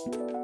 you.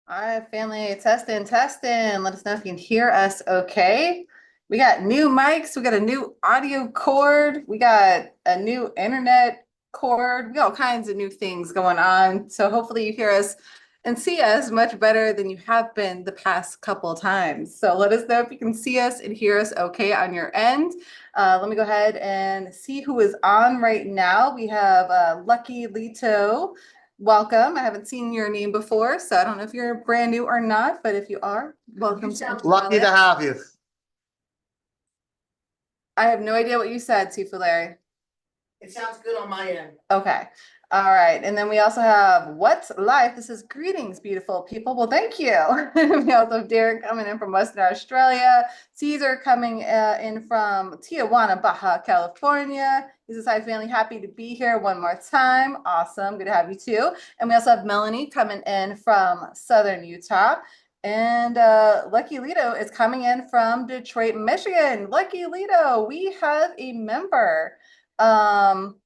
All right, family, testing, testing. Let us know if you can hear us okay. We got new mics, we got a new audio cord, we got a new internet cord, we got all kinds of new things going on. So hopefully you hear us and see us much better than you have been the past couple of times. So let us know if you can see us and hear us okay on your end. Let me go ahead and see who is on right now. We have Lucky Lito. Welcome. I haven't seen your name before, so I don't know if you're brand new or not, but if you are, welcome to Lucky to Australia. have you. I have no idea what you said, Sifu Larry. It sounds good on my end. Okay. All right. And then we also have What's Life? This is greetings, beautiful people. Well, thank you. We also have Derek coming in from Western Australia. Caesar coming in from Tijuana, Baja California. He says, hi, family. Happy to be here one more time. Awesome. Good to have you too. And we also have Melanie coming in from Southern Utah. And Lucky Lito is coming in from Detroit, Michigan. Lucky Lito, we have a member. Um,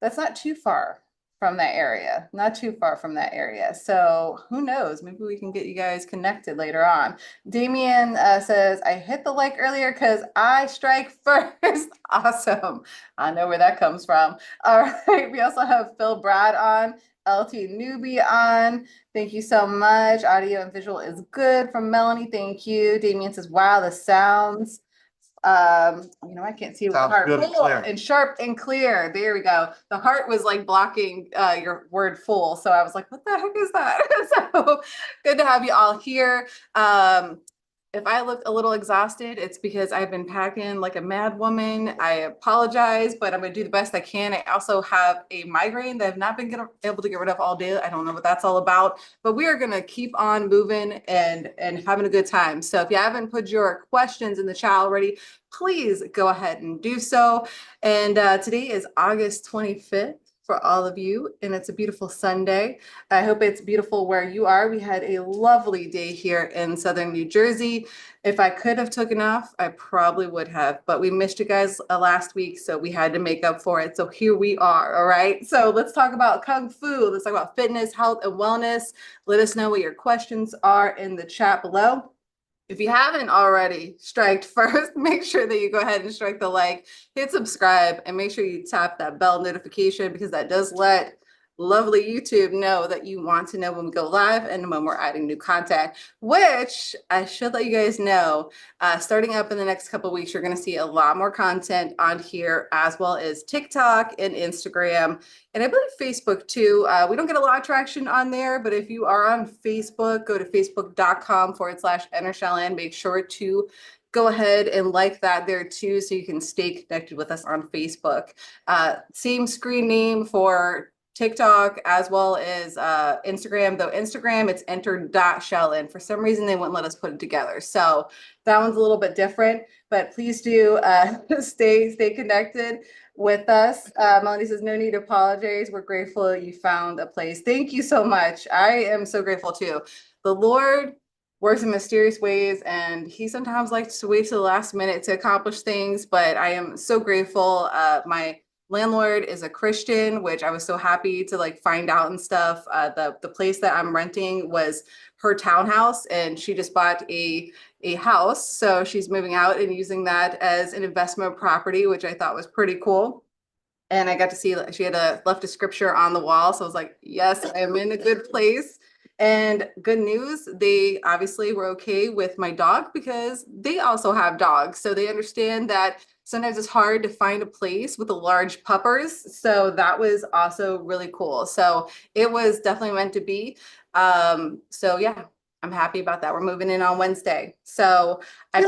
that's not too far from that area. Not too far from that area. So who knows? Maybe we can get you guys connected later on. Damien says, I hit the like earlier because I strike first. Awesome. I know where that comes from. All right. We also have Phil Brad on. LT Newbie on. Thank you so much. Audio and visual is good from Melanie. Thank you. Damien says, wow, the sounds I can't see with the Sounds heart good and full clear. and sharp and clear. There we go. The heart was like blocking your word full, so I was like, what the heck is that? So good to have you all here. If I look a little exhausted, it's because I've been packing like a mad woman. I apologize, but I'm going to do the best I can. I also have a migraine that I've not been able to get rid of all day. I don't know what that's all about, but we are going to keep on moving and having a good time. So if you haven't put your questions in the chat already, please go ahead and do so. And today is August 25th for all of you, and it's a beautiful Sunday. I hope it's beautiful where you are. We had a lovely day here in Southern New Jersey. If I could have taken off, I probably would have, but we missed you guys last week, so we had to make up for it. So here we are, all right? So let's talk about Kung Fu. Let's talk about fitness, health, and wellness. Let us know what your questions are in the chat below. If you haven't already striked first, make sure that you go ahead and strike the like, hit subscribe, and make sure you tap that bell notification because that does let lovely YouTube know that you want to know when we go live and when we're adding new content, which I should let you guys know, starting up in the next couple of weeks, you're going to see a lot more content on here, as well as TikTok and Instagram. And I believe Facebook too. We don't get a lot of traction on there, but if you are on Facebook, go to facebook.com/Enter Shaolin. Make sure to go ahead and like that there too, so you can stay connected with us on Facebook. Same screen name for TikTok as well as Instagram, though Instagram it's enter.Shaolin. For some reason, they wouldn't let us put it together. So that one's a little bit different, but please do stay connected with us. Melanie says, no need to apologize. We're grateful you found a place. Thank you so much. I am so grateful too. The Lord works in mysterious ways, and he sometimes likes to wait to the last minute to accomplish things, but I am so grateful. My landlord is a Christian, which I was so happy to like find out and stuff. The place that I'm renting was her townhouse, and she just bought a house, so she's moving out and using that as an investment property, which I thought was pretty cool. And I got to see she had left a scripture on the wall, so I was like, yes, I am in a good place. And good news, they obviously were okay with my dog because they also have dogs. So they understand that sometimes it's hard to find a place with the large puppers. So that was also really cool. So it was definitely meant to be. So yeah, I'm happy about that. We're moving in on Wednesday. So I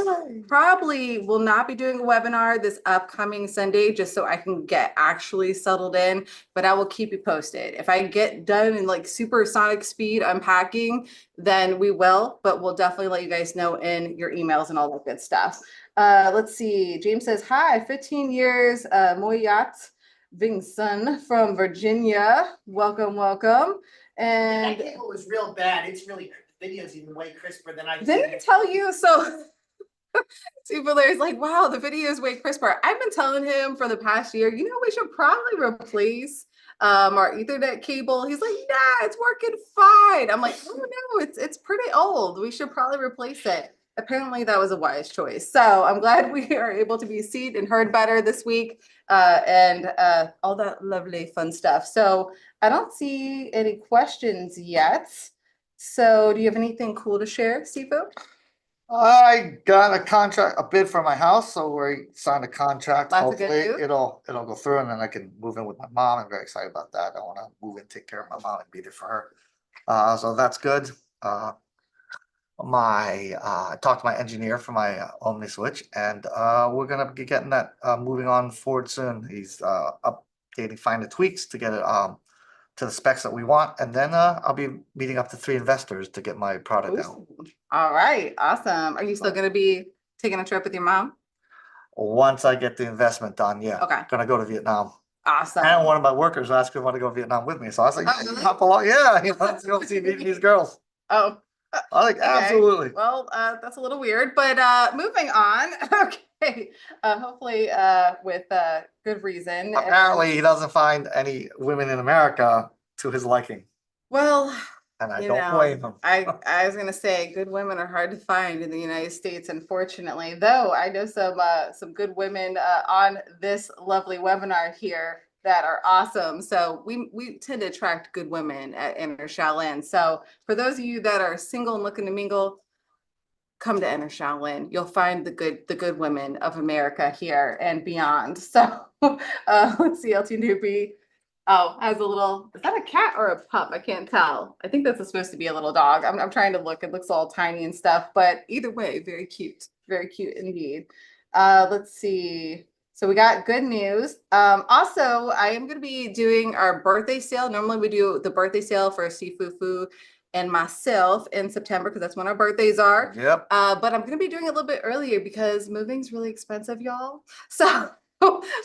probably will not be doing a webinar this upcoming Sunday just so I can get actually settled in, but I will keep you posted. If I get done in like supersonic speed unpacking, then we will, but we'll definitely let you guys know in your emails and all that good stuff. Let's see. James says, hi, 15 years, Moyat Vingson from Virginia. Welcome, welcome. That And cable was real bad. It's really, the video's even way crisper than I've didn't I tell you? So Super Larry's like, wow, the video is way crisper. I've been telling him for the past year, we should probably replace our Ethernet cable. He's like, nah, it's working fine. I'm like, oh no, it's pretty old. We should probably replace it. Apparently that was a wise choice. So I'm glad we are able to be seen and heard better this week, and all that lovely fun stuff. So I don't see any questions yet. So do you have anything cool to share, Sifu? I got a contract, a bid for my house, so we signed a contract. Lots of good Hopefully news. it'll go through and then I can move in with my mom. I'm very excited about that. I wanna move in, take care of my mom and be there for her. So that's good. I talked to my engineer for my Omni switch and we're gonna be getting that moving on forward soon. He's updating, finding the tweaks to get it to the specs that we want, and then I'll be meeting up to 3 investors to get my product out. Ooh. All right, awesome. Are you still going to be taking a trip with your mom? Once I get the investment done, yeah. Okay. Gonna go to Vietnam. Awesome. And one of my workers asked if I want to go to Vietnam with me. So I was like, Oh, yeah, you really? hop along. Yeah, he wants to go see Vietnamese girls. Oh, I was like, okay. absolutely. Well, that's a little weird, but moving on. Okay. Hopefully, with good reason. Apparently, he doesn't find any women in America to his liking. Well, And I don't blame him. I was gonna say good women are hard to find in the United States, unfortunately. Though I know some good women on this lovely webinar here that are awesome. So we tend to attract good women at Inner Shaolin. So for those of you that are single and looking to mingle, come to Inner Shaolin. You'll find the good women of America here and beyond. So let's see, LT Newbie. Oh, has a little, is that a cat or a pup? I can't tell. I think that's supposed to be a little dog. I'm trying to look. It looks all tiny and stuff, but either way, very cute. Very cute indeed. Let's see. So we got good news. Also, I am going to be doing our birthday sale. Normally we do the birthday sale for Sifu Fu and myself in September because that's when our birthdays are. Yep. But I'm going to be doing it a little bit earlier because moving's really expensive, y'all. So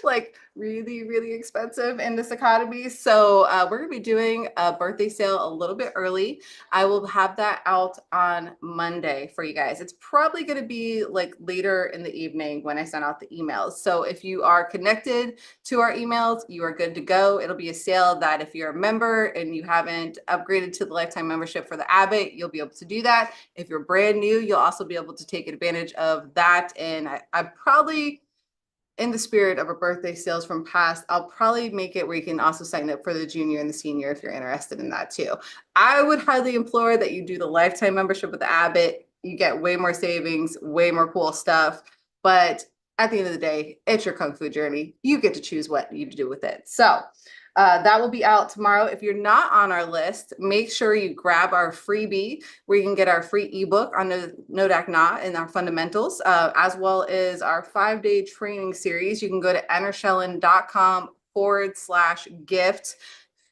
like really expensive in this economy. So we're gonna be doing a birthday sale a little bit early. I will have that out on Monday for you guys. It's probably gonna be like later in the evening when I send out the emails. So if you are connected to our emails, you are good to go. It'll be a sale that if you're a member and you haven't upgraded to the lifetime membership for the Abbott, you'll be able to do that. If you're brand new, you'll also be able to take advantage of that. And I probably, in the spirit of a birthday sales from past, I'll probably make it where you can also sign up for the junior and the senior if you're interested in that too. I would highly implore that you do the lifetime membership with Abbott. You get way more savings, way more cool stuff. But at the end of the day, it's your Kung Fu journey. You get to choose what you do with it. So that will be out tomorrow. If you're not on our list, make sure you grab our freebie where you can get our free ebook on the Nodak Na and our fundamentals, as well as our 5-day training series. You can go to entershellen.com/gift,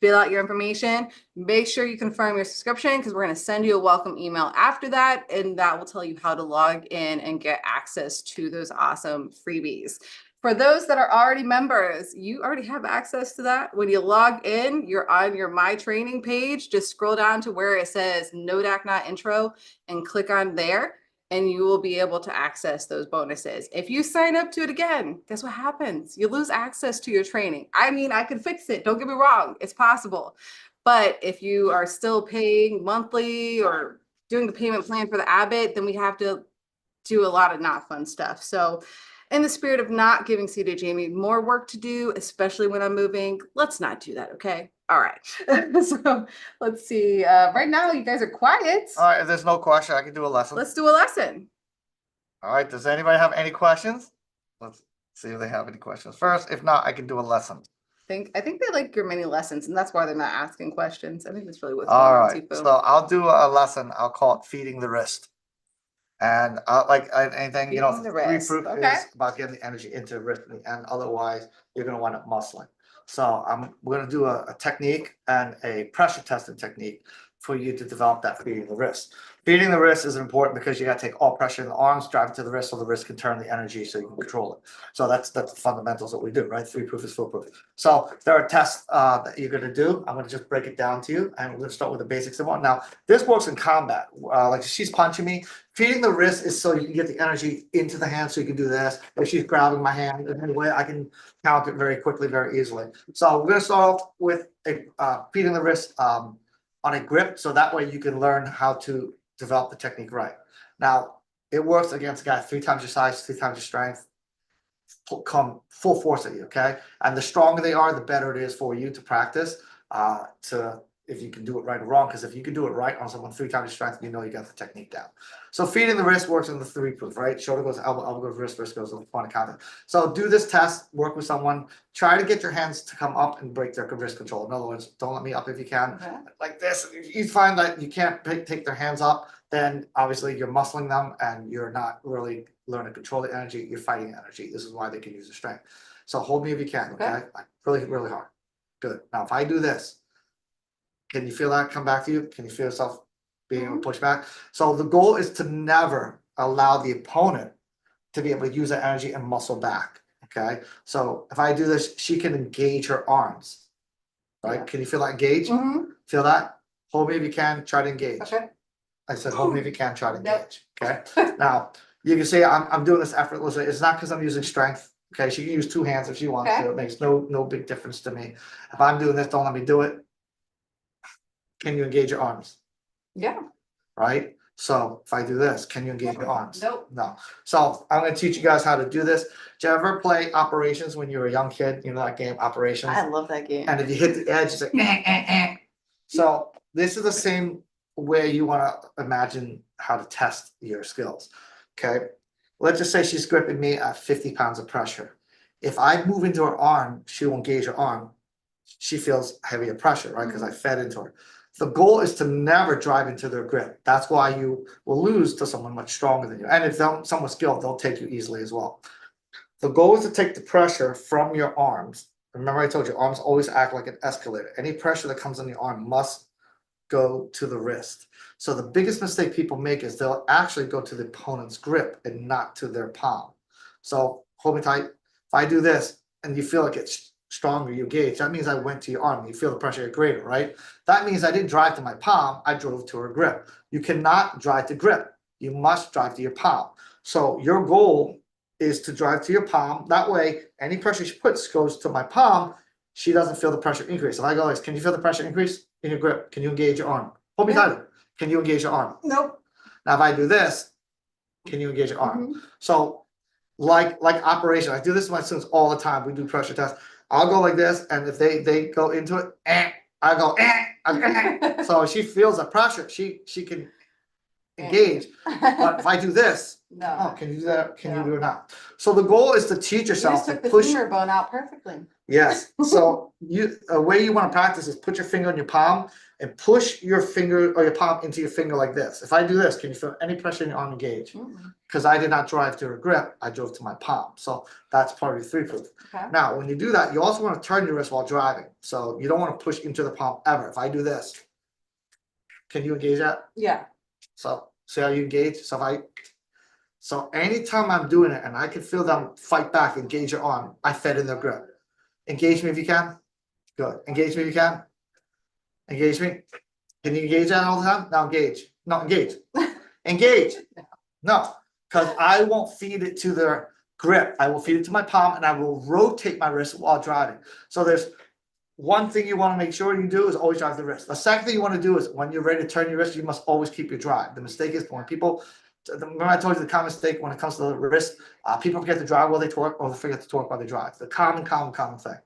fill out your information, make sure you confirm your subscription because we're going to send you a welcome email after that, and that will tell you how to log in and get access to those awesome freebies. For those that are already members, you already have access to that. When you log in, you're on your My Training page. Just scroll down to where it says Nodak Na Intro and click on there, and you will be able to access those bonuses. If you sign up to it again, guess what happens? You lose access to your training. I mean, I can fix it. Don't get me wrong. It's possible. But if you are still paying monthly or doing the payment plan for the Abbott, then we have to do a lot of not fun stuff. So in the spirit of not giving CJ Jamie more work to do, especially when I'm moving, let's not do that, okay? All right. So let's see. Right now, you guys are quiet. All right, if there's no question, I can do a lesson. Let's do a lesson. All right, does anybody have any questions? Let's see if they have any questions first. If not, I can do a lesson. I think they like your mini lessons, and that's why they're not asking questions. I think that's really what's All going on, right, Sifu. so I'll do a lesson. I'll call it feeding the wrist. And like anything, you know, Feeding the three wrist. proof Okay. is about getting the energy into the wrist, and otherwise you're gonna wind up muscling. So we're gonna do a technique and a pressure testing technique for you to develop that feeding the wrist. Feeding the wrist is important because you gotta take all pressure in the arms, drive it to the wrist so the wrist can turn the energy so you can control it. So that's the fundamentals that we do, right? 3-proof is foolproof. So there are tests that you're gonna do. I'm gonna just break it down to you, and we're gonna start with the basics of one. Now, this works in combat. Like she's punching me. Feeding the wrist is so you can get the energy into the hand, so you can do this. If she's grabbing my hand in any way, I can count it very quickly, very easily. So we're gonna start off with a feeding the wrist on a grip, so that way you can learn how to develop the technique right. Now, it works against a guy 3 times your size, 3 times your strength, come full force at you, okay? And the stronger they are, the better it is for you to practice, to if you can do it right or wrong, because if you can do it right on someone 3 times your strength, you know you got the technique down. So feeding the wrist works in the 3-proof, right? Shoulder goes elbow, elbow goes wrist, wrist goes on the point of contact. So do this test, work with someone, try to get your hands to come up and break their wrist control. In other words, don't let me up if you can. Okay. Like this, if you find that you can't take their hands up, then obviously you're muscling them and you're not really learning to control the energy, you're fighting energy. This is why they can use the strength. So hold me if you can, okay? Like really, really hard. Good. Now, if I do this, can you feel that come back to you? Can you feel yourself being able to push back? So the goal is to never allow the opponent to be able to use that energy and muscle back, okay? So if I do this, she can engage her arms, right? Yeah. Can you feel that engage? Mhm. Feel that? Hold me if you can, try to engage. Okay. I said, hold me if you can, try to Yep. engage, okay? Now, you can see I'm doing this effortlessly. It's not because I'm using strength, okay? She can use 2 hands if she wants Okay. to. It makes no big difference to me. If I'm doing this, don't let me do it. Can you engage your arms, Yeah. right? So if I do this, can you engage your arms? Nope. No. So I'm gonna teach you guys how to do this. Did you ever play Operations when you were a young kid? You know that game, Operations? I love that game. And if you hit the edge, it's like, So this is the same way you wanna imagine how to test your skills, okay? Let's just say she's gripping me at 50 pounds of pressure. If I move into her arm, she will engage her arm. She feels heavier pressure, right? Because I fed into her. The goal is to never drive into their grip. That's why you will lose to someone much stronger than you. And if someone's skilled, they'll take you easily as well. The goal is to take the pressure from your arms. Remember, I told you, arms always act like an escalator. Any pressure that comes on the arm must go to the wrist. So the biggest mistake people make is they'll actually go to the opponent's grip and not to their palm. So hold me tight. If I do this and you feel like it's stronger, you engage, that means I went to your arm. You feel the pressure greater, right? That means I didn't drive to my palm, I drove to her grip. You cannot drive to grip. You must drive to your palm. So your goal is to drive to your palm. That way, any pressure she puts goes to my palm. She doesn't feel the pressure increase. If I go like, can you feel the pressure increase in your grip? Can you engage your arm? Hold me tighter. Can you engage your arm? Nope. Now, if I do this, can you engage your arm? So like operation, I do this with my students all the time. We do pressure tests. I'll go like this, and if they go into it, I go, so she feels the pressure. She can engage. But if I do this, No. oh, can you do that? Can you No. do it now? So the goal is to teach You yourself just to took the push. femur bone out perfectly. Yes. So a way you want to practice is put your finger in your palm and push your finger or your palm into your finger like this. If I do this, can you feel any pressure in your arm engage? Because I did not drive to a grip, I drove to my palm. So that's part of the 3-proof. Okay. Now, when you do that, you also want to turn your wrist while driving. So you don't want to push into the palm ever. If I do this, can you engage that? Yeah. So see how you engage? So anytime I'm doing it and I can feel them fight back, engage your arm, I fed in their grip. Engage me if you can. Good. Engage me if you can. Engage me. Can you engage that all the time? Now engage. No, engage. Engage. No, because I won't feed it to their grip. I will feed it to my palm and I will rotate my wrist while driving. So there's one thing you want to make sure you do is always drive the wrist. The second thing you want to do is when you're ready to turn your wrist, you must always keep your drive. The mistake is when people, remember I told you the common mistake when it comes to the wrist, people forget to drive while they torque or they forget to torque while they drive. The common thing.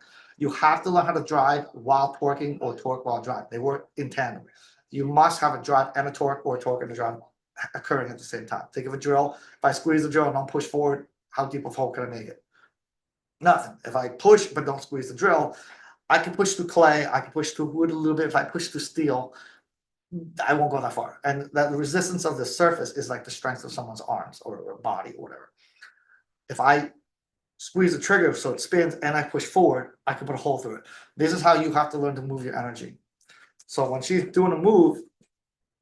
You have to learn how to drive while torquing or torque while driving. They work in tandem. You must have a drive and a torque or a torque and a drive occurring at the same time. Think of a drill. If I squeeze the drill and don't push forward, how deep of hole can I make it? Nothing. If I push but don't squeeze the drill, I can push through clay, I can push through wood a little bit. If I push through steel, I won't go that far. And that the resistance of the surface is like the strength of someone's arms or body or whatever. If I squeeze the trigger so it spins and I push forward, I can put a hole through it. This is how you have to learn to move your energy. So when she's doing a move,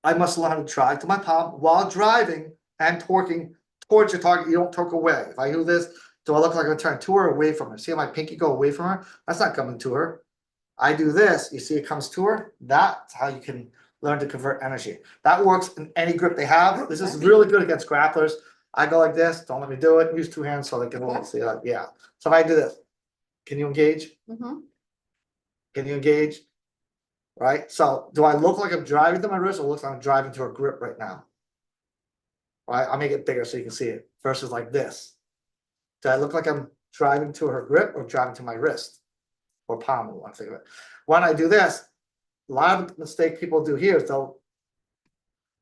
I must learn how to drive to my palm while driving and torquing towards your target. You don't torque away. If I do this, do I look like I'm trying to her away from her? See how my pinky go away from her? That's not coming to her. I do this, you see it comes to her. That's how you can learn to convert energy. That works in any grip they have. This is really good against grapplers. I go like this, don't let me do it. Use two hands so they can see that. Yeah. So if I do this, can you engage? Mm-hmm. Can you engage? Right? So do I look like I'm driving to my wrist or looks like I'm driving to a grip right now? Right? I'll make it bigger so you can see it versus like this. Do I look like I'm driving to her grip or driving to my wrist or palm? One thing of it. When I do this, a lot of mistake people do here is they'll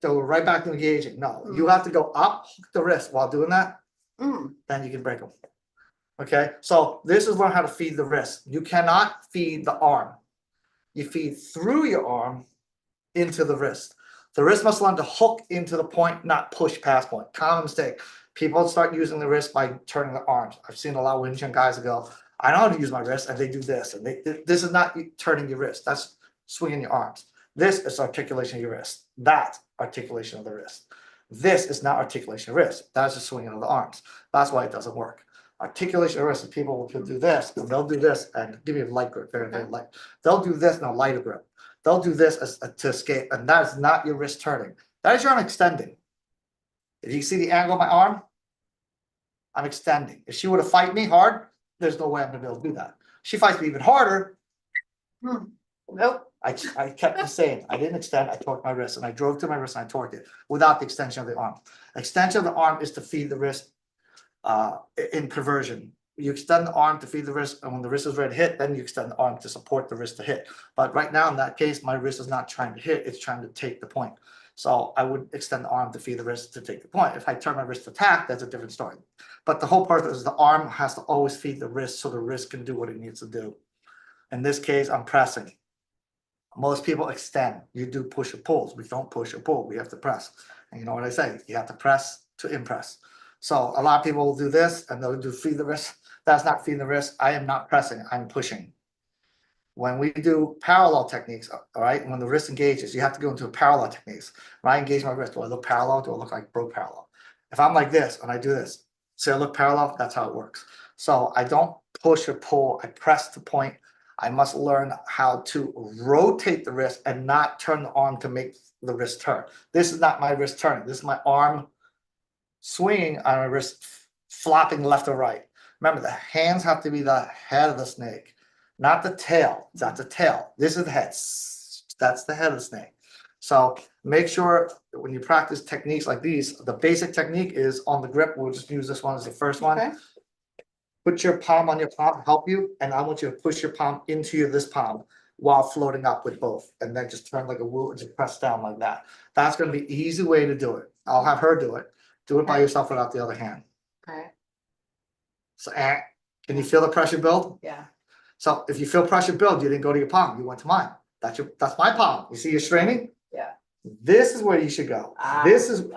go right back to engaging. No, you have to go up, hook the wrist while doing that. Then you can break them. Okay, so this is learn how to feed the wrist. You cannot feed the arm. You feed through your arm into the wrist. The wrist must learn to hook into the point, not push past point. Common mistake. People start using the wrist by turning the arms. I've seen a lot of Wing Chun guys that go, I know how to use my wrist, and they do this. And this is not turning your wrist. That's swinging your arms. This is articulation of your wrist. That's articulation of the wrist. This is not articulation of wrist. That's just swinging of the arms. That's why it doesn't work. Articulation of wrist, and people will do this, and they'll do this, and give me a light grip, very, very light. They'll do this in a lighter grip. They'll do this as to escape, and that is not your wrist turning. That is your arm extending. If you see the angle of my arm, I'm extending. If she were to fight me hard, there's no way I'm gonna be able to do that. She fights me even harder. Nope. I kept the same. I didn't extend, I torqued my wrist, and I drove to my wrist and I torqued it without the extension of the arm. Extension of the arm is to feed the wrist in conversion. You extend the arm to feed the wrist, and when the wrist is ready to hit, then you extend the arm to support the wrist to hit. But right now, in that case, my wrist is not trying to hit, it's trying to take the point. So I would extend the arm to feed the wrist to take the point. If I turn my wrist to attack, that's a different story. But the whole purpose is the arm has to always feed the wrist so the wrist can do what it needs to do. In this case, I'm pressing. Most people extend. You do push or pulls. We don't push or pull. We have to press. And you know what I say? You have to press to impress. So a lot of people will do this and they'll do feed the wrist. That's not feeding the wrist. I am not pressing. I'm pushing. When we do parallel techniques, all right, when the wrist engages, you have to go into a parallel techniques. When I engage my wrist, do I look parallel? Do I look like broke parallel? If I'm like this and I do this, say I look parallel, that's how it works. So I don't push or pull. I press the point. I must learn how to rotate the wrist and not turn the arm to make the wrist turn. This is not my wrist turning. This is my arm swinging on my wrist, flopping left or right. Remember, the hands have to be the head of the snake, not the tail. That's the tail. This is the head. That's the head of the snake. So make sure when you practice techniques like these, the basic technique is on the grip. We'll just use this one as the first one. Okay. Put your palm on your palm, help you, and I want you to push your palm into this palm while floating up with both, and then just turn like a woo and just press down like that. That's going to be an easy way to do it. I'll have her do it. Do it by yourself without the other hand. Okay. So, can you feel the pressure build? Yeah. So if you feel pressure build, you didn't go to your palm. You went to mine. That's my palm. You see you're straining? Yeah. This is where you should go. Ah,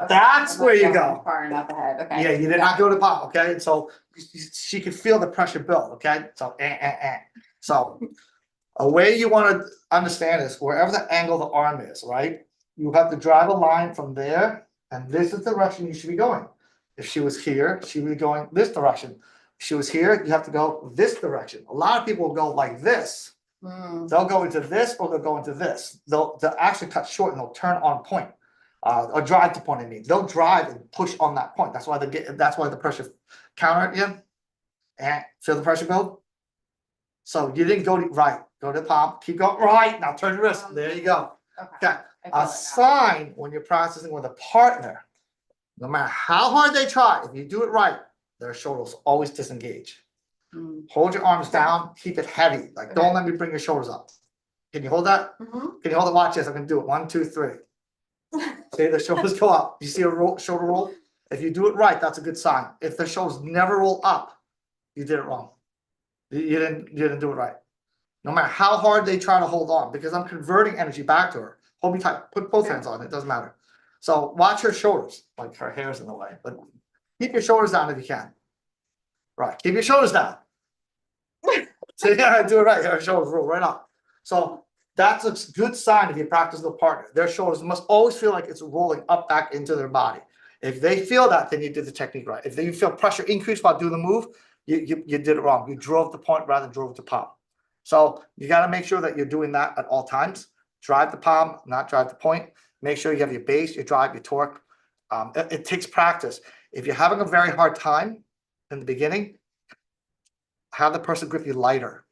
That's where you go. Far enough ahead. Okay. Yeah, you did not go to palm. Okay, and so she could feel the pressure build. Okay, so So a way you want to understand is wherever the angle of the arm is, right? You have to drive a line from there, and this is the direction you should be going. If she was here, she would be going this direction. If she was here, you have to go this direction. A lot of people will go like this. They'll go into this or they'll go into this. They'll actually cut short and they'll turn on point. Or drive to point, I mean. They'll drive and push on that point. That's why the pressure counter at you. And feel the pressure build. So you didn't go to right. Go to the palm. Keep going right. Now turn your wrist. There you go. Okay. A sign when you're practicing with a partner, no matter how hard they try, if you do it right, their shoulders always disengage. Hold your arms down, keep it heavy. Like, don't let me bring your shoulders up. Can you hold that? Can you hold it? Watch this. I'm gonna do it. 1, 2, 3. See the shoulders go up. You see a shoulder roll? If you do it right, that's a good sign. If the shoulders never roll up, you did it wrong. You didn't do it right. No matter how hard they try to hold on, because I'm converting energy back to her. Hold me tight. Put both hands on it. Doesn't matter. So watch her shoulders. Like her hair's in the way, but keep your shoulders down if you can. Right. Keep your shoulders down. So you gotta do it right. Her shoulders roll right up. So That's a good sign if you practice with a partner. Their shoulders must always feel like it's rolling up back into their body. If they feel that, then you did the technique right. If they feel pressure increase while doing the move, you did it wrong. You drove the point rather than drove the palm. So you got to make sure that you're doing that at all times. Drive the palm, not drive the point. Make sure you have your base, your drive, your torque. It takes practice. If you're having a very hard time in the beginning, have the person grip you lighter,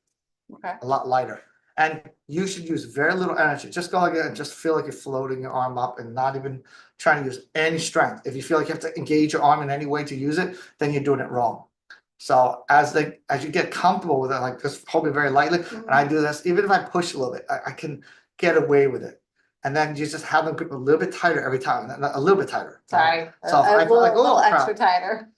Okay. a lot lighter. And you should use very little energy. Just go like that and just feel like you're floating your arm up and not even trying to use any strength. If you feel like you have to engage your arm in any way to use it, then you're doing it wrong. So as you get comfortable with it, like just hold it very lightly, and I do this, even if I push a little bit, I can get away with it. And then you just have them grip a little bit tighter every time, a little bit tighter. Sorry. So if I feel like, little oh, extra crap. tighter.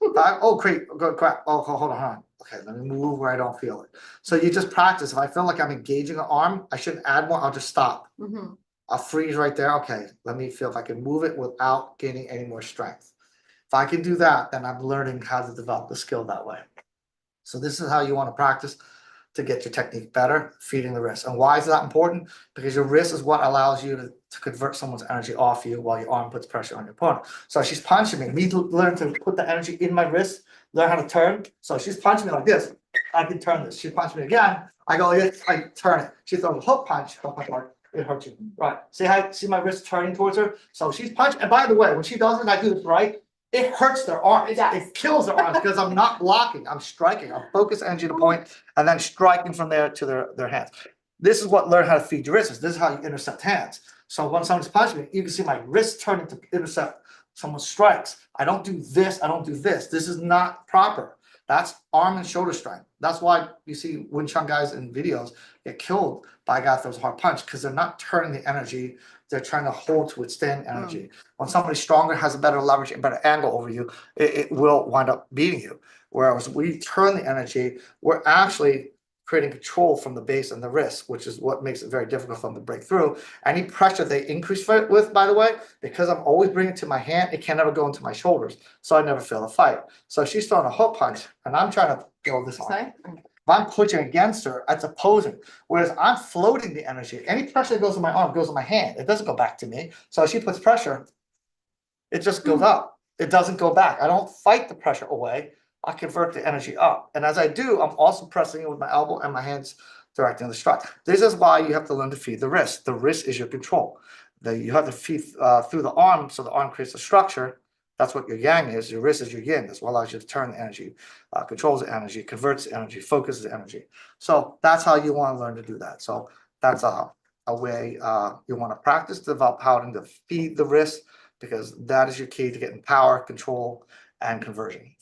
Oh, great, good crap. Oh, hold on. Okay, let me move where I don't feel it. So you just practice. If I feel like I'm engaging an arm, I shouldn't add more. I'll just stop. Mhm. I'll freeze right there. Okay, let me feel if I can move it without gaining any more strength. If I can do that, then I'm learning how to develop the skill that way. So this is how you want to practice to get your technique better, feeding the wrist. And why is that important? Because your wrist is what allows you to convert someone's energy off you while your arm puts pressure on your opponent. So she's punching me. Me to learn to put the energy in my wrist, learn how to turn. So she's punching me like this. I can turn this. She punched me again. I go like this. I turn it. She throws a hook punch. It hurts you. Right. See my wrist turning towards her? So she's punching. And by the way, when she does it and I do this right, it hurts their arms. It kills their arms because I'm not blocking. I'm striking. I'm focused energy to point and then striking from there to their hands. This is what learn how to feed your wrists. This is how you intercept hands. So when someone's punching me, you can see my wrist turning to intercept someone's strikes. I don't do this. I don't do this. This is not proper. That's arm and shoulder strength. That's why you see Wing Chun guys in videos get killed by a guy that throws a hard punch because they're not turning the energy. They're trying to hold to withstand energy. When somebody stronger has a better leverage and better angle over you, it will wind up beating you. Whereas we turn the energy, we're actually creating control from the base and the wrist, which is what makes it very difficult for them to break through. Any pressure they increase with, by the way, because I'm always bringing it to my hand, it can never go into my shoulders. So I never feel a fight. So she's throwing a hook punch and I'm trying to throw this on. Sorry? If I'm pushing against her, that's opposing. Whereas I'm floating the energy. Any pressure that goes in my arm goes in my hand. It doesn't go back to me. So if she puts pressure, it just goes up. It doesn't go back. I don't fight the pressure away. I convert the energy up. And as I do, I'm also pressing it with my elbow and my hands directing the strike. This is why you have to learn to feed the wrist. The wrist is your control. You have to feed through the arm, so the arm creates a structure. That's what your yang is. Your wrist is your yin. That's what allows you to turn the energy, controls the energy, converts the energy, focuses the energy. So that's how you want to learn to do that. So that's a way you want to practice, develop how to feed the wrist, because that is your key to getting power, control, and conversion.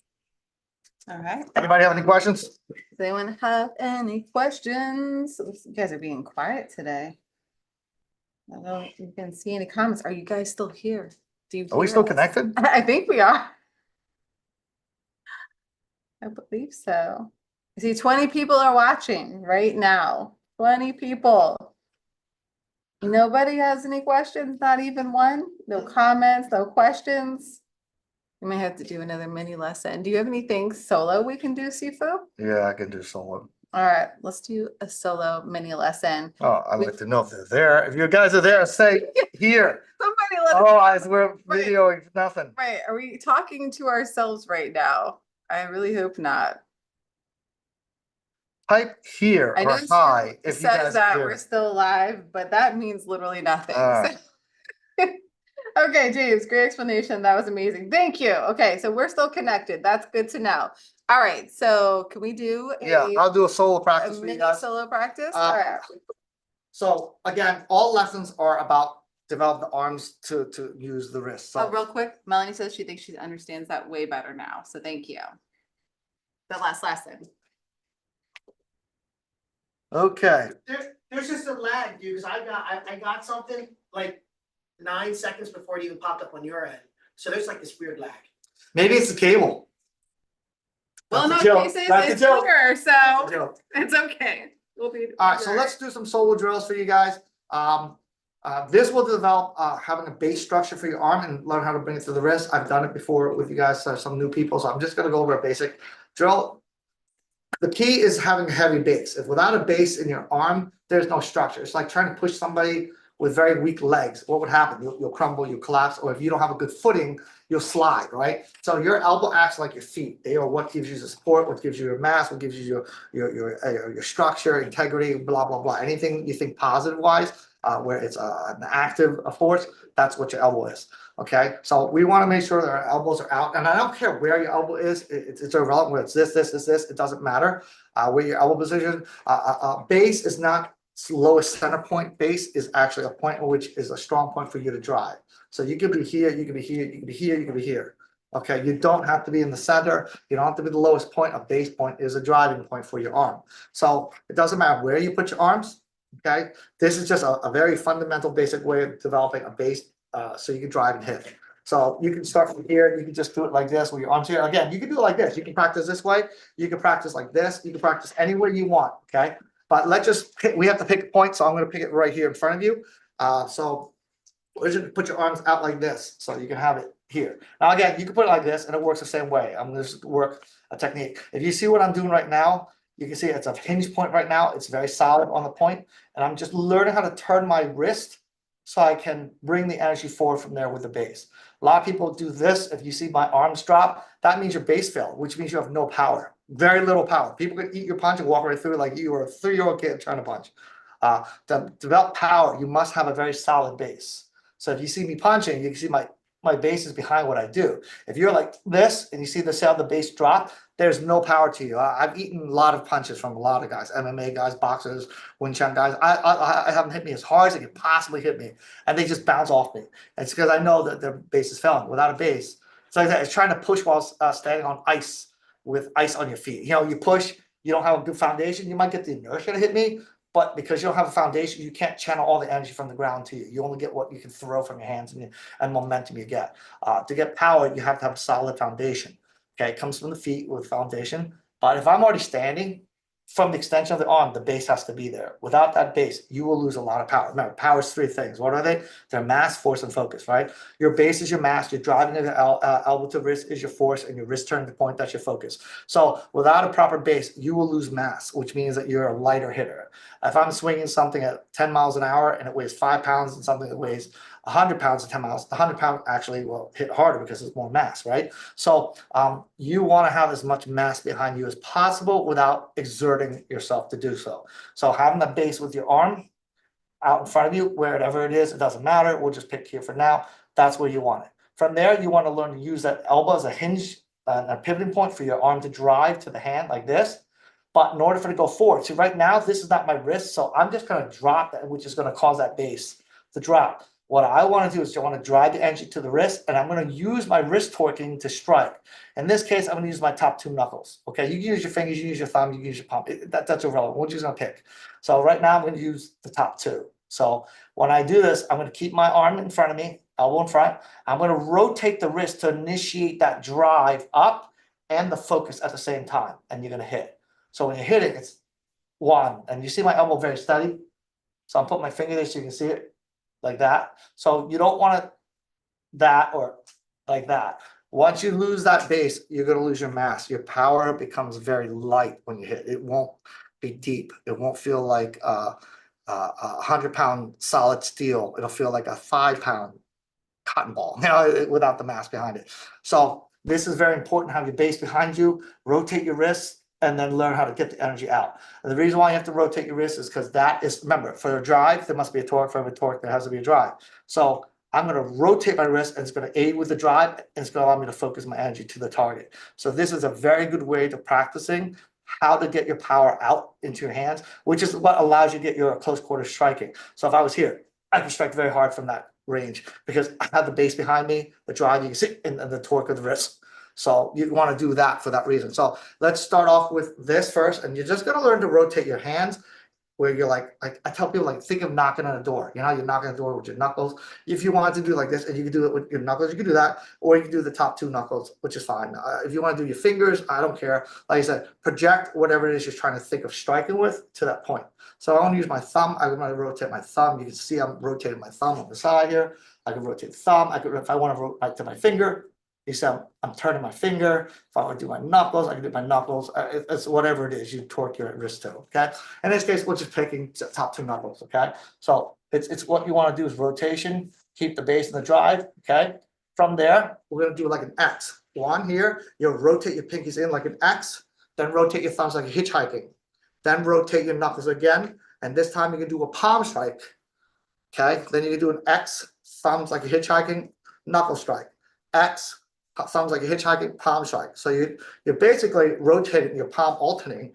All right. Anybody have any questions? Does anyone have any questions? You guys are being quiet today. I don't you can see any comments. Are you guys still here? Do you Are we hear still us? connected? I think we are. I believe so. I see 20 people are watching right now. 20 people. Nobody has any questions, not even one? No comments, no questions? We may have to do another mini lesson. Do you have anything solo we can do, Sifu? Yeah, I can do solo. All right, let's do a solo mini lesson. Oh, I'd like to know if they're there. If you guys are there, say here. Somebody let us Otherwise, we're Right. videoing nothing. Right, are we talking to ourselves right now? I really hope not. Type here I or know hi it if you says guys that are we're here. still live, but that means literally nothing. All right. Okay, James, great explanation. That was amazing. Thank you. Okay, so we're still connected. That's good to know. All right, so can we do Yeah, a I'll do a solo practice for you mini guys. solo practice? All right. So again, all lessons are about develop the arms to use the wrist. Oh, So real quick, Melanie says she thinks she understands that way better now. So thank you. The last lesson. okay. There's just a lag, dude, because I got something like 9 seconds before it even popped up on your end. So there's like this weird lag. Maybe it's the cable. Well, in That's most a joke. cases, That's a it's joke. clear, That's a so joke. it's okay. We'll be. All right, so let's do some solo drills for you guys. This will develop having a base structure for your arm and learn how to bring it to the wrist. I've done it before with you guys, some new people, so I'm just gonna go over a basic drill. The key is having a heavy base. If without a base in your arm, there's no structure. It's like trying to push somebody with very weak legs. What would happen? You'll crumble, you'll collapse, or if you don't have a good footing, you'll slide, right? So your elbow acts like your feet. They are what gives you the support, what gives you your mass, what gives you your structure, integrity, blah, blah, blah. Anything you think positive wise, where it's an active force, that's what your elbow is. Okay, so we want to make sure that our elbows are out, and I don't care where your elbow is, it's irrelevant whether it's this, it doesn't matter. Where your elbow position, base is not lowest center point. Base is actually a point which is a strong point for you to drive. So you could be here, you could be here, you could be here, you could be here. Okay, you don't have to be in the center. You don't have to be the lowest point. A base point is a driving point for your arm. So it doesn't matter where you put your arms. Okay, this is just a very fundamental, basic way of developing a base, so you can drive and hit. So you can start from here. You can just do it like this with your arms here. Again, you can do it like this. You can practice this way. You can practice like this. You can practice any way you want. Okay, but let's just pick, we have to pick a point. So I'm going to pick it right here in front of you. So just put your arms out like this, so you can have it here. Now again, you can put it like this, and it works the same way. I'm going to just work a technique. If you see what I'm doing right now, you can see it's a hinge point right now. It's very solid on the point, and I'm just learning how to turn my wrist so I can bring the energy forward from there with the base. A lot of people do this. If you see my arms drop, that means your base failed, which means you have no power, very little power. People can eat your punch and walk right through it like you were a 3-year-old kid trying to punch. To develop power, you must have a very solid base. So if you see me punching, you can see my base is behind what I do. If you're like this and you see the sound of the base drop, there's no power to you. I've eaten a lot of punches from a lot of guys, MMA guys, boxers, Wing Chun guys. I have them hit me as hard as they can possibly hit me, and they just bounce off me. It's because I know that their base is failing. Without a base, it's like that. It's trying to push while standing on ice with ice on your feet. You know, you push, you don't have a good foundation, you might get the inertia to hit me, but because you don't have a foundation, you can't channel all the energy from the ground to you. You only get what you can throw from your hands and momentum you get. To get power, you have to have a solid foundation. Okay, it comes from the feet with foundation. But if I'm already standing, from the extension of the arm, the base has to be there. Without that base, you will lose a lot of power. Remember, power is 3 things. What are they? They're mass, force, and focus, right? Your base is your mass. You're driving the elbow to wrist is your force, and your wrist turning the point, that's your focus. So without a proper base, you will lose mass, which means that you're a lighter hitter. If I'm swinging something at 10 miles an hour and it weighs 5 pounds and something that weighs 100 pounds at 10 miles, the 100 pound actually will hit harder because it's more mass, right? So you want to have as much mass behind you as possible without exerting yourself to do so. So having the base with your arm out in front of you, wherever it is, it doesn't matter. We'll just pick here for now. That's where you want it. From there, you want to learn to use that elbow as a hinge, a pivoting point for your arm to drive to the hand like this. But in order for it to go forward, see right now, this is not my wrist, so I'm just going to drop that, which is going to cause that base to drop. What I want to do is I want to drive the energy to the wrist, and I'm going to use my wrist torquing to strike. In this case, I'm going to use my top 2 knuckles. Okay, you can use your fingers, you can use your thumb, you can use your palm. That's irrelevant. We're just going to pick. So right now, I'm going to use the top 2. So when I do this, I'm going to keep my arm in front of me, elbow in front. I'm going to rotate the wrist to initiate that drive up and the focus at the same time, and you're going to hit. So when you hit it, it's 1, and you see my elbow very steady. So I'm putting my finger there so you can see it. Like that. So you don't want it that or like that. Once you lose that base, you're going to lose your mass. Your power becomes very light when you hit. It won't be deep. It won't feel like a 100-pound solid steel. It'll feel like a 5-pound cotton ball, you know, without the mass behind it. So this is very important. Have your base behind you. Rotate your wrists, and then learn how to get the energy out. And the reason why you have to rotate your wrist is because that is, remember, for a drive, there must be a torque. For every torque, there has to be a drive. So I'm going to rotate my wrist, and it's going to aid with the drive, and it's going to allow me to focus my energy to the target. So this is a very good way to practicing how to get your power out into your hands, which is what allows you to get your close quarter striking. So if I was here, I can strike very hard from that range because I have the base behind me, the drive, you can see, and the torque of the wrist. So you want to do that for that reason. So let's start off with this first, and you're just going to learn to rotate your hands where you're like I tell people, like, think of knocking on a door. You know, you're knocking on a door with your knuckles. If you want to do like this, and you can do it with your knuckles, you can do that, or you can do the top 2 knuckles, which is fine. If you want to do your fingers, I don't care. Like I said, project whatever it is you're trying to think of striking with to that point. So I want to use my thumb. I'm going to rotate my thumb. You can see I'm rotating my thumb on the side here. I can rotate the thumb. I could, if I want to rotate to my finger, You say, I'm turning my finger. If I want to do my knuckles, I can do my knuckles. It's whatever it is you torque your wrist to, okay? In this case, we're just picking the top two knuckles, okay? So it's what you want to do is rotation, keep the base in the drive, okay? From there, we're gonna do like an X. One here, you'll rotate your pinkies in like an X, then rotate your thumbs like a hitchhiking. Then rotate your knuckles again, and this time you can do a palm strike, okay? Then you can do an X, thumbs like a hitchhiking, knuckle strike. X, thumbs like a hitchhiking, palm strike. So you're basically rotating your palm alternating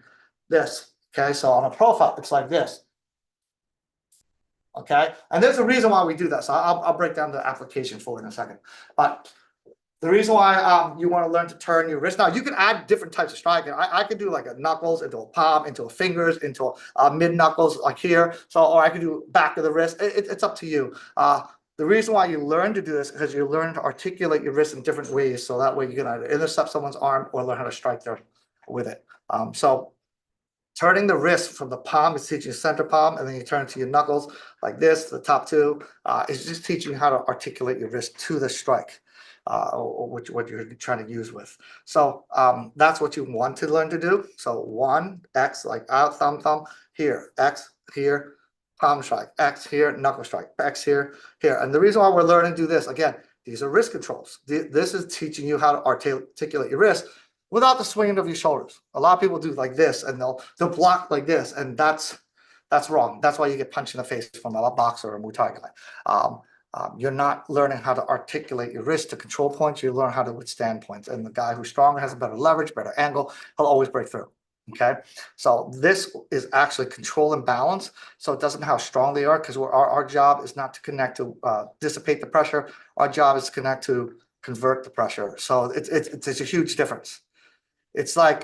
this, okay? So on a profile, it's like this. Okay, and there's a reason why we do that. So I'll break down the application for it in a second. But the reason why you want to learn to turn your wrist now, you can add different types of striking. I could do like a knuckles into a palm, into a fingers, into a mid knuckles like here. So or I could do back of the wrist. It's up to you. The reason why you learn to do this is because you learn to articulate your wrist in different ways. So that way you can either intercept someone's arm or learn how to strike there with it. So turning the wrist from the palm is teaching center palm, and then you turn it to your knuckles like this, the top two. It's just teaching you how to articulate your wrist to the strike, or what you're trying to use with. So that's what you want to learn to do. So one, X, like out, thumb, here, X, here, palm strike, X here, knuckle strike, X here, here. And the reason why we're learning to do this, again, these are wrist controls. This is teaching you how to articulate your wrist without the swinging of your shoulders. A lot of people do like this, and they'll block like this, and that's wrong. That's why you get punched in the face from a boxer or a Muay Thai guy. You're not learning how to articulate your wrist to control points. You learn how to withstand points. And the guy who's stronger has a better leverage, better angle. He'll always break through. Okay, so this is actually control and balance. So it doesn't how strong they are, because our job is not to connect to dissipate the pressure. Our job is to connect to convert the pressure. So it's a huge difference. It's like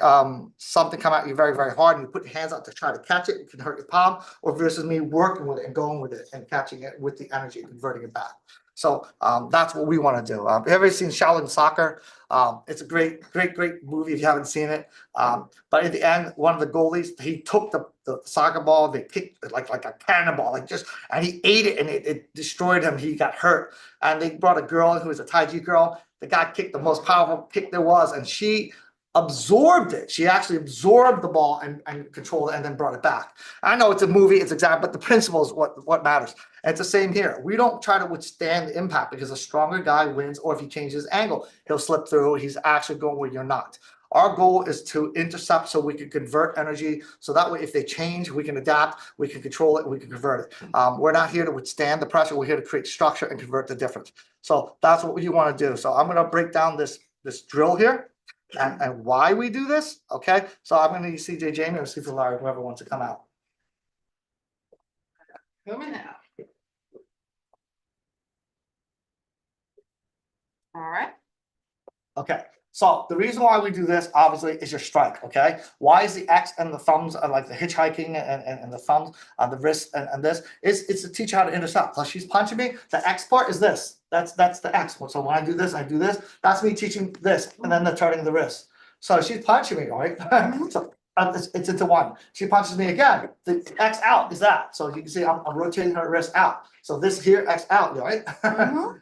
something come at you very, very hard, and you put your hands out to try to catch it. It can hurt your palm, or versus me working with it and going with it and catching it with the energy and converting it back. So that's what we want to do. Have you ever seen Shaolin Soccer? It's a great movie if you haven't seen it. But at the end, one of the goalies, he took the soccer ball, they kicked it like a cannonball, and he ate it, and it destroyed him. He got hurt, and they brought a girl in who was a Tai Chi girl. The guy kicked the most powerful kick there was, and she absorbed it. She actually absorbed the ball and controlled it and then brought it back. I know it's a movie, it's exact, but the principle is what matters. And it's the same here. We don't try to withstand the impact, because a stronger guy wins, or if he changes his angle, he'll slip through. He's actually going where you're not. Our goal is to intercept so we can convert energy. So that way, if they change, we can adapt, we can control it, we can convert it. We're not here to withstand the pressure. We're here to create structure and convert the difference. So that's what you want to do. So I'm going to break down this drill here. And why we do this, okay? So I'm going to use CJ Jamie or Steve Larry, whoever wants to come out. Coming out. All right. Okay, so the reason why we do this, obviously, is your strike, okay? Why is the X and the thumbs, like the hitchhiking and the thumbs on the wrist and this? It's to teach you how to intercept. So she's punching me. The X part is this. That's the X. So when I do this. That's me teaching this, and then the turning of the wrist. So she's punching me, right? So it's into one. She punches me again. The X out is that. So you can see I'm rotating her wrist out. So this here, X out, right?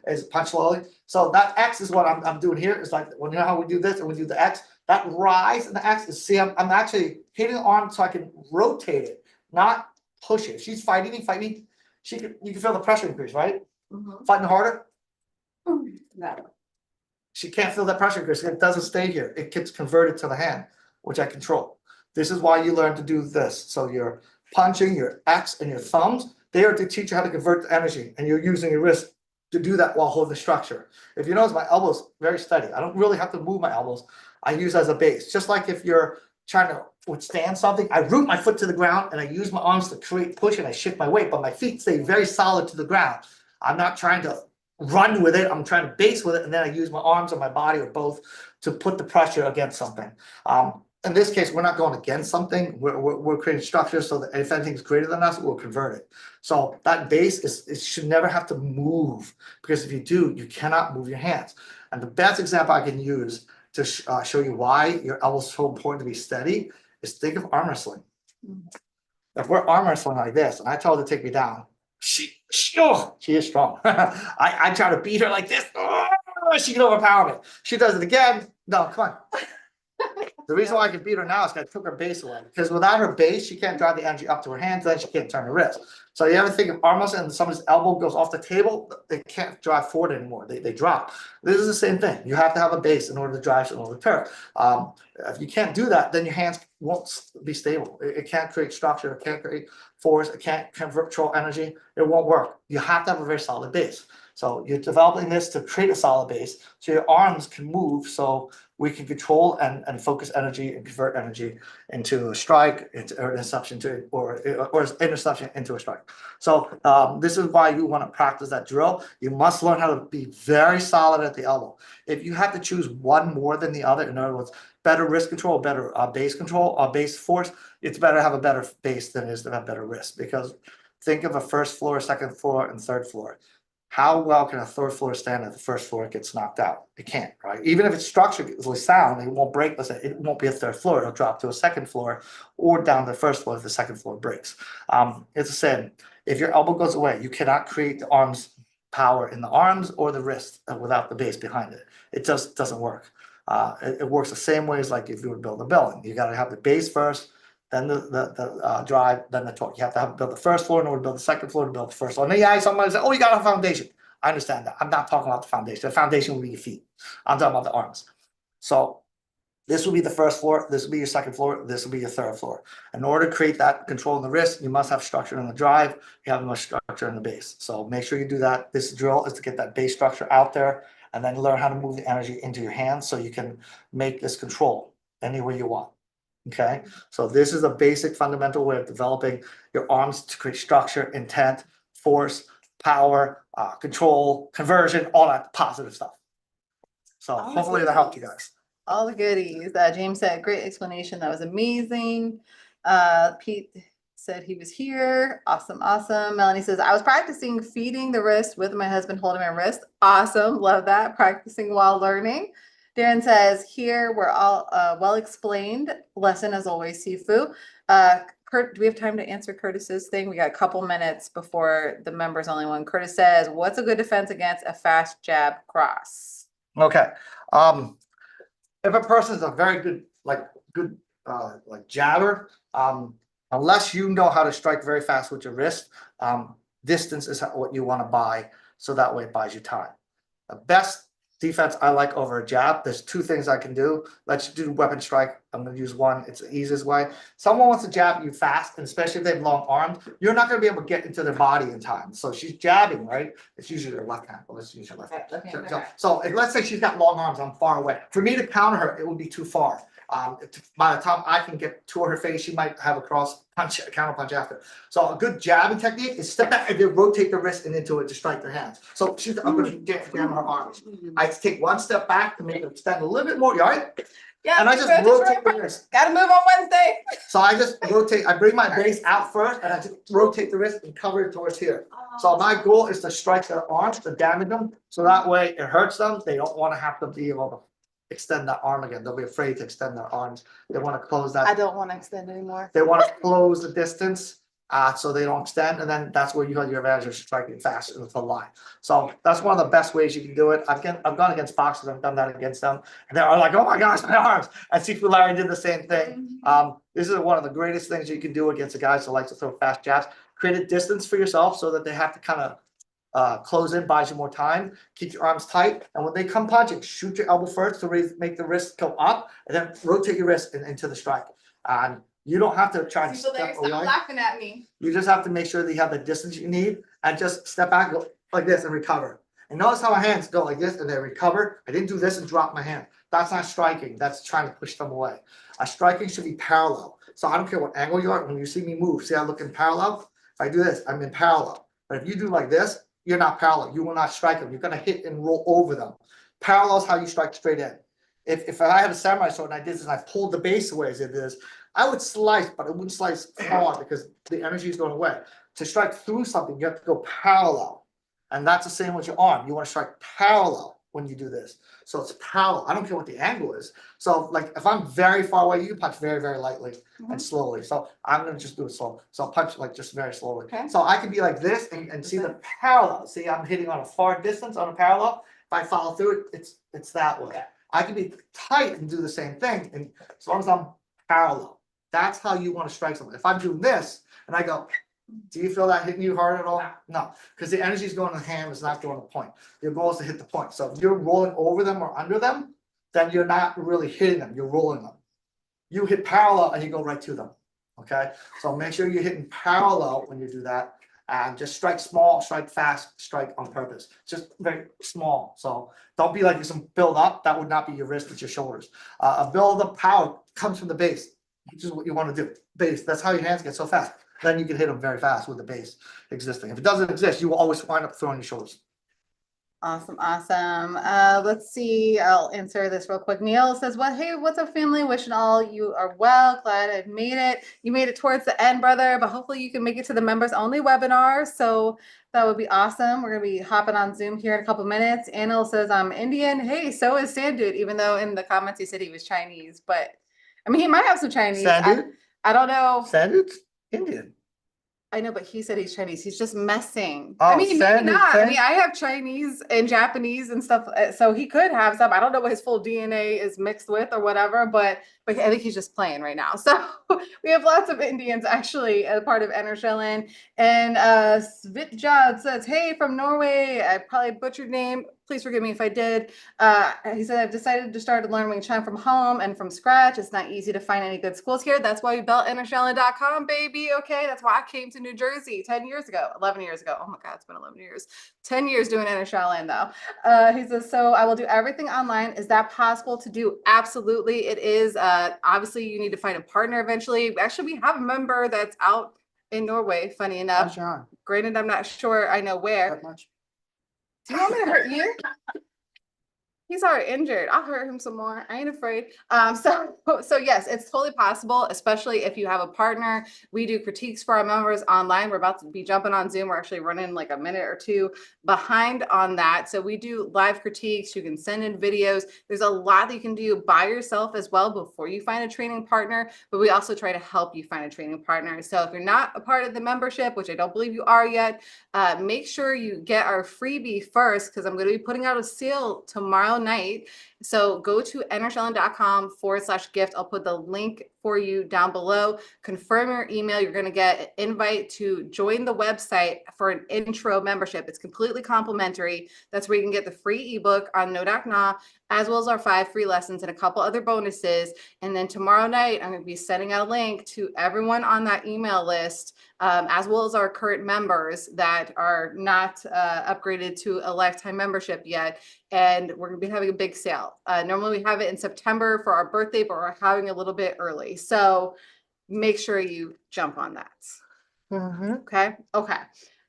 Is punch slowly. So that X is what I'm doing here. It's like, well, you know how we do this and we do the X? That rise in the X is, see, I'm actually hitting the arm so I can rotate it, not push it. If she's fighting me, you can feel the pressure increase, right? Fighting harder. No. She can't feel that pressure increase. It doesn't stay here. It gets converted to the hand, which I control. This is why you learn to do this. So you're punching your X and your thumbs. They are to teach you how to convert the energy, and you're using your wrist to do that while holding the structure. If you notice, my elbows very steady. I don't really have to move my elbows. I use as a base. Just like if you're trying to withstand something, I root my foot to the ground and I use my arms to create push, and I shift my weight, but my feet stay very solid to the ground. I'm not trying to run with it. I'm trying to base with it, and then I use my arms or my body or both to put the pressure against something. In this case, we're not going against something. We're creating structure so that if anything's greater than us, we'll convert it. So that base it should never have to move, because if you do, you cannot move your hands. And the best example I can use to show you why your elbow is so important to be steady is think of arm wrestling. If we're arm wrestling like this, and I tell her to take me down, she is strong. I try to beat her like this. she can overpower me. She does it again. No, come on. The reason why I can beat her now is because I took her base away. Because without her base, she can't drive the energy up to her hands, then she can't turn her wrist. So you ever think of arm muscle and someone's elbow goes off the table, they can't drive forward anymore. They drop. This is the same thing. You have to have a base in order to drive in order to turn. If you can't do that, then your hands won't be stable. It can't create structure. It can't create force. It can't control energy. It won't work. You have to have a very solid base. So you're developing this to create a solid base so your arms can move so we can control and focus energy and convert energy into a strike, into or interception to or interception into a strike. So this is why you want to practice that drill. You must learn how to be very solid at the elbow. If you have to choose one more than the other, in other words, better wrist control, better base control, base force, it's better to have a better base than it is to have better wrist. Because think of a first floor, second floor, and third floor. How well can a third floor stand if the first floor gets knocked out? It can't, right? Even if it's structurally sound, it won't break. Let's say it won't be a third floor. It'll drop to a second floor or down to the first floor if the second floor breaks. It's the same. If your elbow goes away, you cannot create the arms power in the arms or the wrist without the base behind it. It just doesn't work. It works the same way as like if you would build a building. You got to have the base first, then the drive, then the torque. You have to build the first floor in order to build the second floor to build the first floor. And then yeah, somebody says, "Oh, you got a foundation." I understand that. I'm not talking about the foundation. The foundation will be your feet. I'm talking about the arms. So this will be the first floor. This will be your second floor. This will be your third floor. In order to create that control in the wrist, you must have structure in the drive. You have much structure in the base. So make sure you do that. This drill is to get that base structure out there and then learn how to move the energy into your hands so you can make this control any way you want. Okay, so this is a basic fundamental way of developing your arms to create structure, intent, force, power, control, conversion, all that positive stuff. So All the hopefully that helped you guys. All the goodies. James said, great explanation. That was amazing. Pete said he was here. Awesome, awesome. Melanie says, I was practicing feeding the wrist with my husband holding my wrist. Awesome. Love that. Practicing while learning. Darren says, here we're all well explained. Lesson as always, Sifu. Kurt, do we have time to answer Curtis's thing? We got a couple minutes before the members only one. Curtis says, what's a good defense against a fast jab cross? Okay. If a person is a very good jabber, unless you know how to strike very fast with your wrist, distance is what you want to buy, so that way it buys you time. The best defense I like over a jab, there's two things I can do. Let's do weapon strike. I'm going to use one. It's the easiest way. Someone wants to jab you fast, and especially if they have long arms, you're not going to be able to get into their body in time. So she's jabbing, right? It's usually their left hand. Well, let's use your left hand. So let's say she's got long arms. I'm far away. For me to counter her, it would be too far. By the time I can get to her face, she might have a cross punch, a counter punch after. So a good jabbing technique is step back and then rotate the wrist and into it to strike their hands. So I'm going to jam her arms. I take one step back to make her extend a little bit more. You all right? Yeah. And I just rotate the wrist. Gotta move on Wednesday. So I just rotate. I bring my base out first, and I just rotate the wrist and cover it towards here. So my goal is to strike their arms, to damage them, so that way it hurts them. They don't want to have to be able to extend that arm again. They'll be afraid to extend their arms. They want to close that. I don't want to extend anymore. They want to close the distance so they don't extend, and then that's where you have your advantage of striking fast into the line. So that's one of the best ways you can do it. I've gone against boxers. I've done that against them, and they're like, "Oh my gosh, my arms!" And Sifu Larry did the same thing. This is one of the greatest things you can do against a guy who likes to throw fast jabs. Create a distance for yourself so that they have to kind of close in, buys you more time. Keep your arms tight, and when they come punching, shoot your elbow first to make the wrist go up, and then rotate your wrist into the strike. And you don't have to try to step away. Stop laughing at me. You just have to make sure that you have the distance you need, and just step back, go like this, and recover. And notice how my hands go like this, and they recover. I didn't do this and drop my hand. That's not striking. That's trying to push them away. A striking should be parallel. So I don't care what angle you are. When you see me move, see I look in parallel. If I do this, I'm in parallel. But if you do like this, you're not parallel. You will not strike them. You're going to hit and roll over them. Parallel is how you strike straight in. If I had a samurai sword and I did this and I pulled the base away as it is, I would slice, but it wouldn't slice hard because the energy is going away. To strike through something, you have to go parallel. And that's the same with your arm. You want to strike parallel when you do this. So it's parallel. I don't care what the angle is. So like if I'm very far away, you punch very, very lightly and slowly. So I'm going to just do it slow. So I'll punch like just very slowly. Okay. So I can be like this and see the parallel. See, I'm hitting on a far distance on a parallel. If I follow through it, it's that way. I can be tight and do the same thing, and as long as I'm parallel, that's how you want to strike something. If I'm doing this and I go, do you feel that hitting you hard at all? No, because the energy is going to the hand, it's not going to the point. Your goal is to hit the point. So if you're rolling over them or under them, then you're not really hitting them, you're rolling them. You hit parallel and you go right to them. Okay, so make sure you're hitting parallel when you do that. And just strike small, strike fast, strike on purpose. Just very small. So don't be like some build up. That would not be your wrist, it's your shoulders. A build up power comes from the base, which is what you want to do. Base. That's how your hands get so fast. Then you can hit them very fast with the base existing. If it doesn't exist, you will always wind up throwing your shoulders. Awesome, awesome. Let's see. I'll answer this real quick. Neil says, "What? Hey, what's up, family? Wishing all you are well. Glad I've made it. You made it towards the end, brother. But hopefully you can make it to the members only webinar. So that would be awesome. We're gonna be hopping on Zoom here in a couple minutes." Anil says, "I'm Indian. Hey, so is Sandude. Even though in the comments he said he was Chinese, but I mean he might have some Chinese. Sandude? I don't know. Sandude's Indian. I know, but he said he's Chinese. He's just messing. Oh, I mean, maybe not. I mean, Sandude. I have Chinese and Japanese and stuff, so he could have some. I don't know what his full DNA is mixed with or whatever, but I think he's just playing right now. So we have lots of Indians actually as part of Enershellen. And Svitjad says, "Hey, from Norway. I probably butchered name. Please forgive me if I did." He said, "I've decided to start to learn Wing Chun from home and from scratch. It's not easy to find any good schools here. That's why we built Enershellen.com, baby. Okay, that's why I came to New Jersey 10 years ago, 11 years ago. Oh my God, it's been 11 years. 10 years doing Enershellen though." He says, "So I will do everything online. Is that possible to do?" Absolutely, it is. Obviously, you need to find a partner eventually. Actually, we have a member that's out in Norway, funny enough. How's your arm? Granted, I'm not sure I know where. That much? Do you want me to hurt you? He's already injured. I'll hurt him some more. I ain't afraid. So yes, it's totally possible, especially if you have a partner. We do critiques for our members online. We're about to be jumping on Zoom. We're actually running like a minute or two behind on that. So we do live critiques. You can send in videos. There's a lot that you can do by yourself as well before you find a training partner, but we also try to help you find a training partner. So if you're not a part of the membership, which I don't believe you are yet, make sure you get our freebie first, because I'm going to be putting out a sale tomorrow night. So go to enershellen.com/gift. I'll put the link for you down below. Confirm your email. You're going to get an invite to join the website for an intro membership. It's completely complimentary. That's where you can get the free ebook on No Doc Na, as well as our 5 free lessons and a couple other bonuses. And then tomorrow night, I'm going to be sending out a link to everyone on that email list, as well as our current members that are not upgraded to a lifetime membership yet. And we're going to be having a big sale. Normally we have it in September for our birthday, but we're having a little bit early. So make sure you jump on that. Okay. Okay.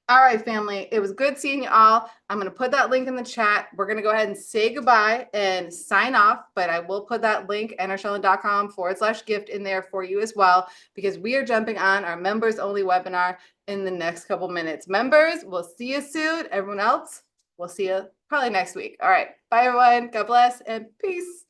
All right, family. It was good seeing you all. I'm going to put that link in the chat. We're going to go ahead and say goodbye and sign off, but I will put that link, enershellen.com/gift in there for you as well, because we are jumping on our members only webinar in the next couple minutes. Members, we'll see you soon. Everyone else, we'll see you probably next week. All right. Bye, everyone. God bless and peace.